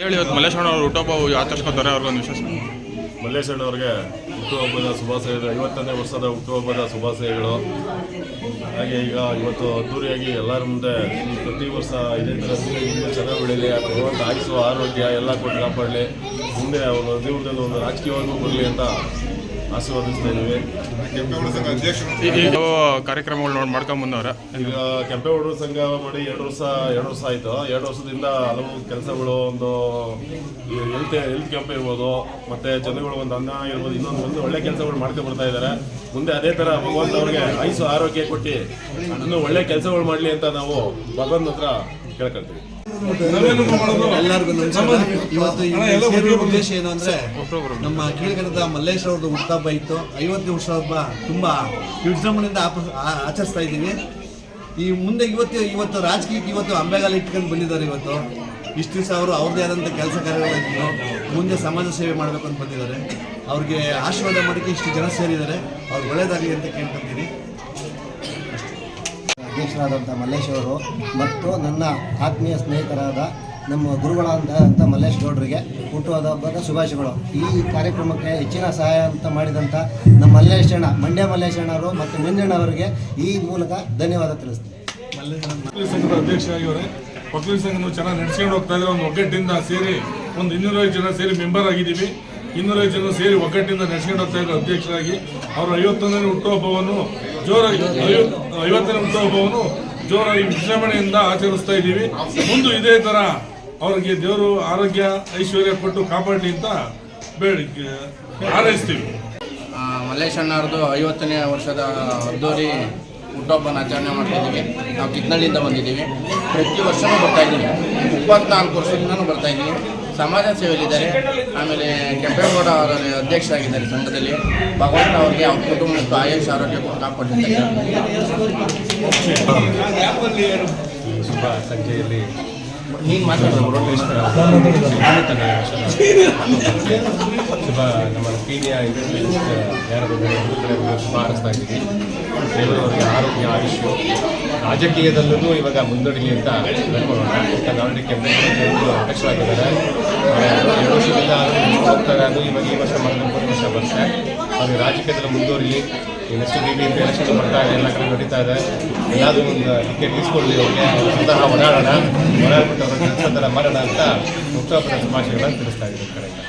ಹೇಳಿ ಇವತ್ತು ಮಲ್ಲೇಶಣ್ಣ ಅವರು ಹುಟ್ಟುಹಬ್ಬ ಆಚರಿಸ್ಕೊತಾರೆ ಅವ್ರಿಗೊಂದು ವಿಶೇಷ. ಮಲ್ಲೇಶಣ್ಣವ್ರಿಗೆ ಹುಟ್ಟುಹಬ್ಬದ ಶುಭಾಶಯಗಳು, 50ನೇ ವರ್ಷದ ಹುಟ್ಟುಹಬ್ಬದ ಶುಭಾಶಯಗಳು. ಹಾಗೆ ಈಗ ಇವತ್ತು ಅದ್ದೂರಿಯಾಗಿ ಎಲ್ಲರ ಮುಂದೆ ಪ್ರತಿ ವರ್ಷ ಇದೇ ಥರ ಮುಂದೆ ಚೆನ್ನಾಗಿ ಬೆಳೀಲಿ, ಭಗವಂತ ಆಯುಸ್ಸು ಆರೋಗ್ಯ ಎಲ್ಲ ಕೊಟ್ಟು ಕಾಪಾಡಲಿ, ಮುಂದೆ ಅವರ ಜೀವನದಲ್ಲಿ ಒಂದು ರಾಜಕೀಯವಾಗೂ ಬರಲಿ ಅಂತ ಆಶೀರ್ವಾದಿಸ್ತಾ ಇದ್ದೀವಿ. ಕಾರ್ಯಕ್ರಮಗಳು ಮಾಡ್ಕೊಂಬಂದವ್ರೆ. ಈಗ ಕೆಂಪೇಗೌಡರ ಸಂಘ ಮಾಡಿ 2 ವರ್ಷ ಆಯಿತು. 2 ವರ್ಷದಿಂದ ಹಲವು ಕೆಲಸಗಳು, ಒಂದು ಹೆಲ್ತ್ ಕ್ಯಾಂಪ್ ಇರ್ಬೋದು, ಮತ್ತು ಜನಗಳು ಒಂದು ಅನ್ನ ಇರ್ಬೋದು, ಇನ್ನೊಂದು ಒಳ್ಳೆ ಕೆಲಸಗಳು ಮಾಡ್ಕೊಂಡು ಬರ್ತಾ ಇದ್ದಾರೆ. ಮುಂದೆ ಅದೇ ಥರ ಭಗವಂತ ಅವ್ರಿಗೆ ಆಯುಸ್ಸು ಆರೋಗ್ಯ ಕೊಟ್ಟು ಇನ್ನೂ ಒಳ್ಳೆ ಕೆಲಸಗಳು ಮಾಡಲಿ ಅಂತ ನಾವು ಭಗವಂತನ ಹತ್ರ ಕೇಳ್ಕೊಳ್ತೀವಿ. ಎಲ್ಲರಿಗೂ ನಮಸ್ಕಾರ. ಇವತ್ತು ಈ ಉದ್ದೇಶ ಏನು ಅಂದ್ರೆ, ನಮ್ಮ ಕೀಳ್ಗಡದ ಮಲ್ಲೇಶ್ ಅವ್ರದ್ದು ಹುಟ್ಟುಹಬ್ಬ ಇತ್ತು. 50ನೇ ಹುಟ್ಟುಹಬ್ಬ ತುಂಬಾ ವಿಜೃಂಭಣೆಯಿಂದ ಆಚರಿಸ್ತಾ ಇದ್ದೀವಿ. ಈ ಮುಂದೆ ಇವತ್ತು ರಾಜಕೀಯಕ್ಕೆ ಇವತ್ತು ಅಂಬೆಗಾಲ ಇಟ್ಕೊಂಡು ಬಂದಿದ್ದಾರೆ. ಇವತ್ತು ಇಷ್ಟು ದಿವಸ ಅವರು ಅವ್ರದ್ದೇ ಆದಂಥ ಕೆಲಸ ಕಾರ್ಯಗಳಿದ್ರು, ಮುಂದೆ ಸಮಾಜ ಸೇವೆ ಮಾಡಬೇಕು ಅಂತ ಬಂದಿದ್ದಾರೆ. ಅವ್ರಿಗೆ ಆಶೀರ್ವಾದ ಮಾಡೋಕ್ಕೆ ಇಷ್ಟು ಜನ ಸೇರಿದ್ದಾರೆ. ಅವ್ರಿಗೆ ಒಳ್ಳೇದಾಗಲಿ ಅಂತ ಕೇಳ್ಕೊತೀನಿ. ಅಧ್ಯಕ್ಷರಾದಂಥ ಮಲ್ಲೇಶ್ ಅವರು ಮತ್ತು ನನ್ನ ಆತ್ಮೀಯ ಸ್ನೇಹಿತರಾದ ನಮ್ಮ ಗುರುಗಳಾದಂಥ ಮಲ್ಲೇಶ್ ಗೌಡರಿಗೆ ಹುಟ್ಟುಹಬ್ಬದ ಶುಭಾಶಯಗಳು. ಈ ಕಾರ್ಯಕ್ರಮಕ್ಕೆ ಹೆಚ್ಚಿನ ಸಹಾಯ ಅಂತ ಮಾಡಿದಂಥ ನಮ್ಮ ಮಂಡ್ಯ ಮಲ್ಲೇಶಣ್ಣವರು ಮತ್ತು ಮಂಜಣ್ಣವರಿಗೆ ಈ ಮೂಲಕ ಧನ್ಯವಾದ ತಿಳಿಸ್ತೀನಿ. ಒಕ್ಕಲಿಗ ಸಂಘದ ಅಧ್ಯಕ್ಷರಾಗಿವರೆ. ಒಕ್ಕಲಿಗ ಸಂಘ ಚೆನ್ನಾಗಿ ನಡೆಸ್ಕೊಂಡು ಹೋಗ್ತಾ ಇದ್ದಾರೆ. ಒಂದು ಒಗ್ಗಟ್ಟಿಂದ ಸೇರಿ ಒಂದು 250 ಜನ ಸೇರಿ ಮೆಂಬರ್ ಆಗಿದ್ದೀವಿ. 250 ಜನ ಸೇರಿ ಒಗ್ಗಟ್ಟಿಂದ ನಡೆಸ್ಕೊಂಡು ಹೋಗ್ತಾ ಇದ್ದಾರೆ ಅಧ್ಯಕ್ಷರಾಗಿ. ಅವರ 50ನೇ ಹುಟ್ಟುಹಬ್ಬವನ್ನು ಜೋರಾಗಿ ವಿಜೃಂಭಣೆಯಿಂದ ಆಚರಿಸ್ತಾ ಇದ್ದೀವಿ. ಮುಂದೆ ಇದೇ ಥರ ಅವ್ರಿಗೆ ದೇವರು ಆರೋಗ್ಯ ಐಶ್ವರ್ಯ ಕೊಟ್ಟು ಕಾಪಾಡಲಿ ಅಂತ ಬೇಡಿಕೆ ಹಾರೈಸ್ತೀವಿ. ಮಲ್ಲೇಶಣ್ಣವ್ರದ್ದು 50ನೇ ವರ್ಷದ ಅದ್ದೂರಿ ಹುಟ್ಟುಹಬ್ಬನ ಆಚರಣೆ ಮಾಡ್ತಾಯಿದ್ದೀವಿ. ನಾವು ಕಿತ್ನಳ್ಳಿಯಿಂದ ಬಂದಿದ್ದೀವಿ. ಪ್ರತಿ ವರ್ಷವೂ ಬರ್ತಾಯಿದ್ದೀವಿ. 24 ವರ್ಷದಿಂದನೂ ಬರ್ತಾಯಿದ್ದೀವಿ. ಸಮಾಜ ಸೇವೆಯಲ್ಲಿದ್ದಾರೆ. ಆಮೇಲೆ ಕೆಂಪೇಗೌಡ ಅವರ ಅಧ್ಯಕ್ಷರಾಗಿದ್ದಾರೆ ಸಂಘದಲ್ಲಿ. ಭಗವಂತ ಅವರಿಗೆ ಅವ್ರ ಕುಟುಂಬಕ್ಕೆ ಆಯುಷ್ ಆರೋಗ್ಯ ಕಾಪಾಡಿದ್ದಾರೆ. ಶುಭ ಸಂಖ್ಯೆಯಲ್ಲಿ ನೀನು ಮಾತಾಡೋದು ಶುಭ ನಮ್ಮ ಪೀಣ್ಯ ಯಾರು ಶುಭ ಹಾರಿಸ್ತಾ ಇದ್ದೀವಿ. ದೇವರು ಅವರಿಗೆ ಆರೋಗ್ಯ ಆಯುಷ್ಯು ರಾಜಕೀಯದಲ್ಲೂ ಇವಾಗ ಮುಂದೂಡಲಿ ಅಂತ ಹೇಳ್ಕೊಳ್ಳೋಣ. ಆಲ್ರೆಡಿ ಕೆಂಪೇಗೌಡ ಅಧ್ಯಕ್ಷರಾಗಿದ್ದಾರೆ. 2 ವರ್ಷದಿಂದ ಹೋಗ್ತಾರೆ. ಅದು ಇವಾಗ ಈ ವರ್ಷ ಮಾಡಿದ 3 ವರ್ಷ ಬರುತ್ತೆ. ಅವ್ರಿಗೆ ರಾಜಕೀಯದಲ್ಲಿ ಮುಂದುವರಿಲಿ. ನೆಕ್ಸ್ಟ್ BBMP ಎಲೆಕ್ಷನ್ ಬರ್ತಾ ಇದೆ, ಎಲ್ಲ ಕಡೆ ನಡೀತಾ ಇದೆ. ಎಲ್ಲಾದರೂ ಒಂದು ಟಿಕೆಟ್ ಇಸ್ಕೊಳ್ಳಿ, ಅವ್ರಿಗೆ ಸ್ವತಃ ಓಡಾಡ್ಬಿಟ್ಟು ಅವ್ರ ಕೆಲಸ ಥರ ಮಾಡೋಣ ಅಂತ ಹುಟ್ಟುಹಬ್ಬದ ಶುಭಾಶಯಗಳನ್ನು ತಿಳಿಸ್ತಾ ಇದ್ದೀನಿ ಕಡೆಯಿಂದ.